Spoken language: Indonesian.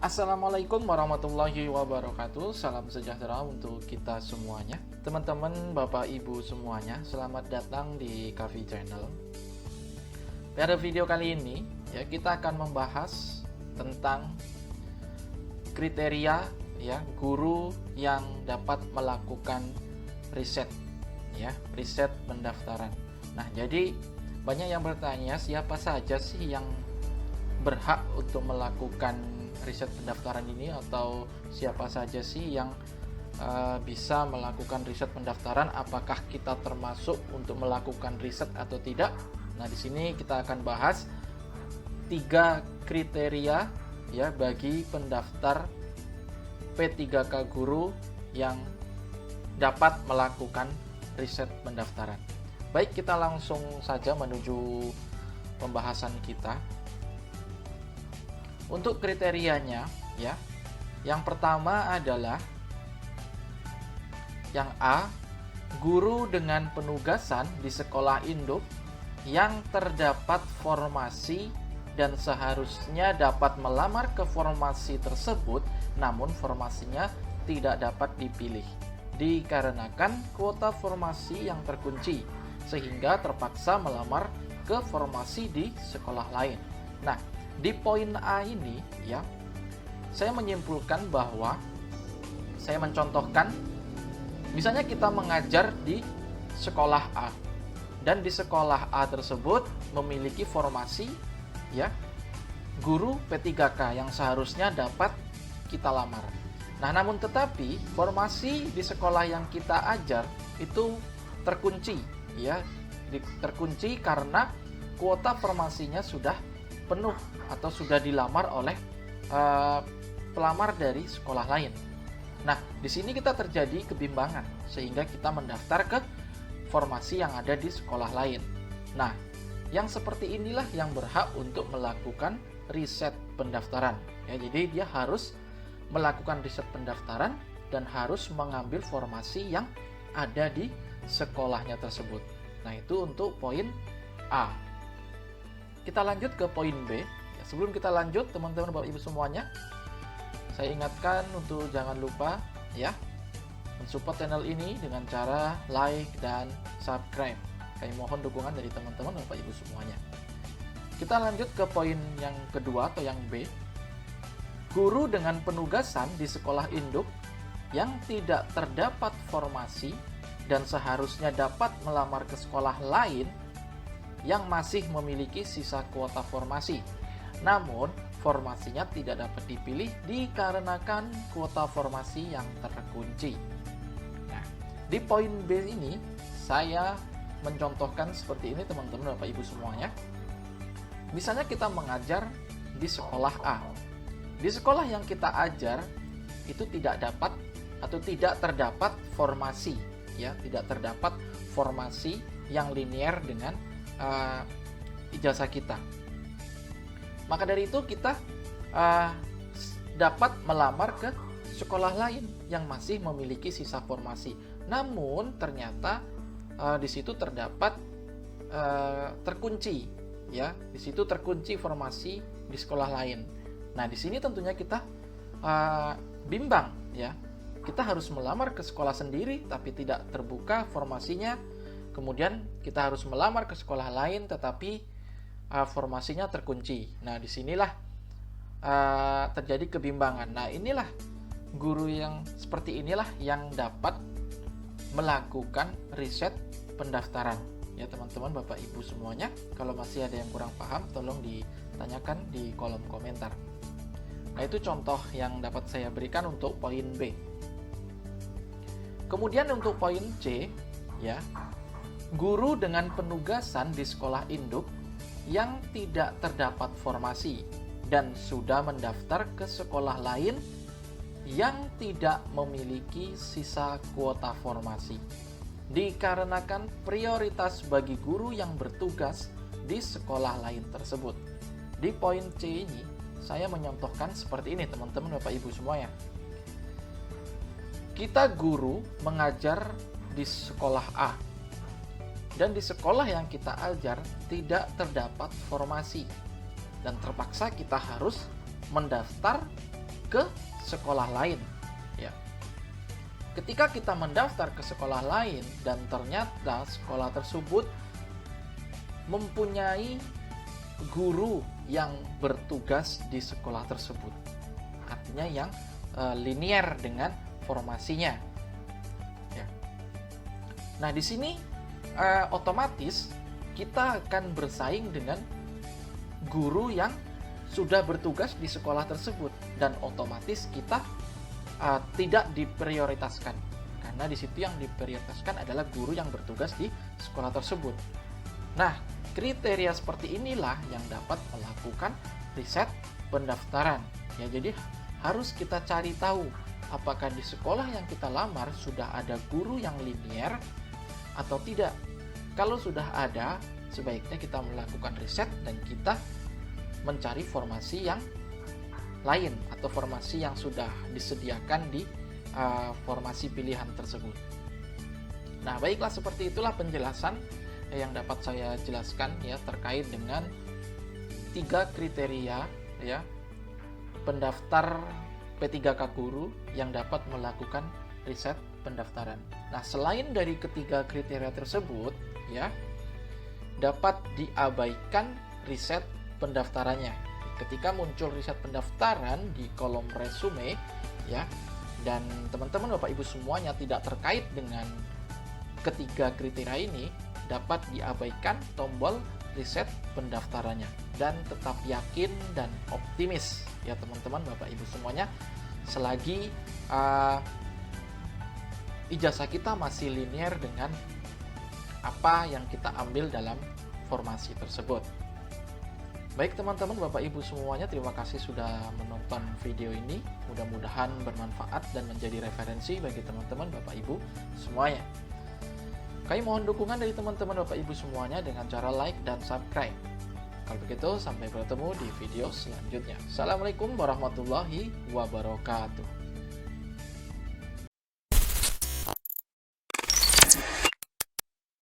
Assalamualaikum warahmatullahi wabarakatuh. Salam sejahtera untuk kita semuanya. Teman-teman, Bapak Ibu semuanya, selamat datang di Kavi Channel. Pada video kali ini, ya, kita akan membahas tentang kriteria guru yang dapat melakukan riset riset pendaftaran. Nah, jadi banyak yang bertanya, siapa saja sih yang berhak untuk melakukan riset pendaftaran ini, atau siapa saja sih yang bisa melakukan riset pendaftaran, apakah kita termasuk untuk melakukan riset atau tidak. Nah, di sini kita akan bahas 3 kriteria bagi pendaftar P3K guru yang dapat melakukan riset pendaftaran. Baik, kita langsung saja menuju pembahasan kita. Untuk kriterianya, yang pertama adalah yang A, guru dengan penugasan di sekolah induk yang terdapat formasi dan seharusnya dapat melamar ke formasi tersebut, namun formasinya tidak dapat dipilih dikarenakan kuota formasi yang terkunci, sehingga terpaksa melamar ke formasi di sekolah lain. Nah, di poin A ini saya menyimpulkan bahwa saya mencontohkan, misalnya kita mengajar di sekolah A, dan di sekolah A tersebut memiliki formasi guru P3K yang seharusnya dapat kita lamar. Nah, namun tetapi formasi di sekolah yang kita ajar itu terkunci, terkunci karena kuota formasinya sudah penuh atau sudah dilamar oleh pelamar dari sekolah lain. Nah, di sini kita terjadi kebimbangan sehingga kita mendaftar ke formasi yang ada di sekolah lain. Nah, yang seperti inilah yang berhak untuk melakukan riset pendaftaran. Jadi dia harus melakukan riset pendaftaran dan harus mengambil formasi yang ada di sekolahnya tersebut. Nah, itu untuk poin A. Kita lanjut ke poin B. Sebelum kita lanjut, teman-teman Bapak Ibu semuanya, saya ingatkan untuk jangan lupa mensupport channel ini dengan cara like dan subscribe. Kami mohon dukungan dari teman-teman Bapak Ibu semuanya. Kita lanjut ke poin yang kedua atau yang B. Guru dengan penugasan di sekolah induk yang tidak terdapat formasi dan seharusnya dapat melamar ke sekolah lain yang masih memiliki sisa kuota formasi, namun formasinya tidak dapat dipilih dikarenakan kuota formasi yang terkunci. Nah, di poin B ini saya mencontohkan seperti ini, teman-teman Bapak Ibu semuanya. Misalnya kita mengajar di sekolah A. Di sekolah yang kita ajar itu tidak dapat atau tidak terdapat formasi, tidak terdapat formasi yang linier dengan ijazah kita. Maka dari itu kita dapat melamar ke sekolah lain yang masih memiliki sisa formasi. Namun ternyata di situ terdapat terkunci, di situ terkunci formasi di sekolah lain. Nah, di sini tentunya kita bimbang, Kita harus melamar ke sekolah sendiri tapi tidak terbuka formasinya. Kemudian kita harus melamar ke sekolah lain tetapi formasinya terkunci. Nah, disinilah terjadi kebimbangan. Nah, inilah guru yang seperti inilah yang dapat melakukan riset pendaftaran. Ya, teman-teman Bapak Ibu semuanya, kalau masih ada yang kurang paham, tolong ditanyakan di kolom komentar. Nah, itu contoh yang dapat saya berikan untuk poin B. Kemudian untuk poin C, guru dengan penugasan di sekolah induk yang tidak terdapat formasi dan sudah mendaftar ke sekolah lain yang tidak memiliki sisa kuota formasi, dikarenakan prioritas bagi guru yang bertugas di sekolah lain tersebut. Di poin C ini, saya menyontohkan seperti ini, teman-teman Bapak Ibu semuanya. Kita guru mengajar di sekolah A, dan di sekolah yang kita ajar tidak terdapat formasi dan terpaksa kita harus mendaftar ke sekolah lain. Ya. Ketika kita mendaftar ke sekolah lain dan ternyata sekolah tersebut mempunyai guru yang bertugas di sekolah tersebut, artinya yang linier dengan formasinya. Ya. Nah, di sini otomatis kita akan bersaing dengan guru yang sudah bertugas di sekolah tersebut, dan otomatis kita tidak diprioritaskan, karena di situ yang diprioritaskan adalah guru yang bertugas di sekolah tersebut. Nah, kriteria seperti inilah yang dapat melakukan riset pendaftaran. Ya, jadi harus kita cari tahu apakah di sekolah yang kita lamar sudah ada guru yang linier atau tidak. Kalau sudah ada, sebaiknya kita melakukan riset dan kita mencari formasi yang lain atau formasi yang sudah disediakan di formasi pilihan tersebut. Nah, baiklah, seperti itulah penjelasan yang dapat saya jelaskan ya terkait dengan 3 kriteria ya pendaftar P3K guru yang dapat melakukan riset pendaftaran. Nah, selain dari ketiga kriteria tersebut ya, dapat diabaikan riset pendaftarannya. Ketika muncul riset pendaftaran di kolom resume ya, dan teman-teman Bapak Ibu semuanya tidak terkait dengan ketiga kriteria ini, dapat diabaikan tombol riset pendaftarannya dan tetap yakin dan optimis ya teman-teman Bapak Ibu semuanya, selagi ijazah kita masih linier dengan apa yang kita ambil dalam formasi tersebut. Baik teman-teman Bapak Ibu semuanya, terima kasih sudah menonton video ini. Mudah-mudahan bermanfaat dan menjadi referensi bagi teman-teman Bapak Ibu semuanya. Kami mohon dukungan dari teman-teman Bapak Ibu semuanya dengan cara like dan subscribe. Kalau begitu, sampai bertemu di video selanjutnya. Assalamualaikum warahmatullahi wabarakatuh.